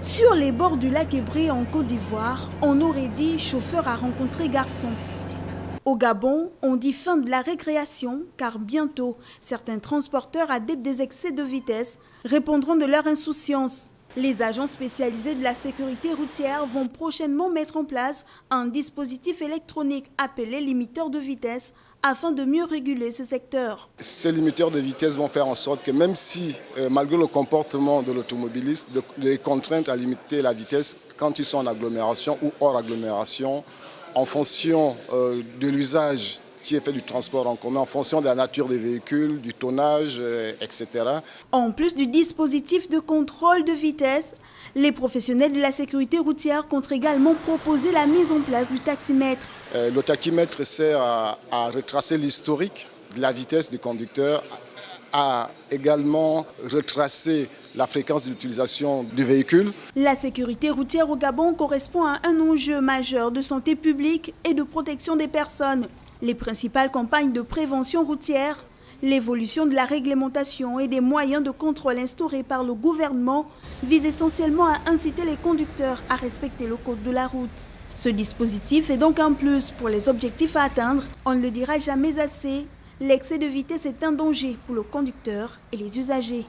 Sur les bords du lac Hébré en Côte d'Ivoire, on aurait dit chauffeur a rencontré garçon. Au Gabon, on dit fin de la récréation car bientôt, certains transporteurs adeptes des excès de vitesse répondront de leur insouciance. Les agents spécialisés de la sécurité routière vont prochainement mettre en place un dispositif électronique appelé limiteur de vitesse afin de mieux réguler ce secteur. Ces limiteurs de vitesse vont faire en sorte que même si, malgré le comportement de l'automobiliste, les contraintes à limiter la vitesse quand ils sont en agglomération ou hors agglomération, en fonction de l'usage qui est fait du transport en commun, en fonction de la nature des véhicules, du tonnage, etc. En plus du dispositif de contrôle de vitesse, les professionnels de la sécurité routière comptent également proposer la mise en place du taximètre. Le tachymètre sert à retracer l'historique de la vitesse du conducteur, à également retracer la fréquence d'utilisation du véhicule. La sécurité routière au Gabon correspond à un enjeu majeur de santé publique et de protection des personnes. Les principales campagnes de prévention routière, l'évolution de la réglementation et des moyens de contrôle instaurés par le gouvernement visent essentiellement à inciter les conducteurs à respecter le code de la route. Ce dispositif est donc un plus pour les objectifs à atteindre. On ne le dira jamais assez, l'excès de vitesse est un danger pour le conducteur et les usagers.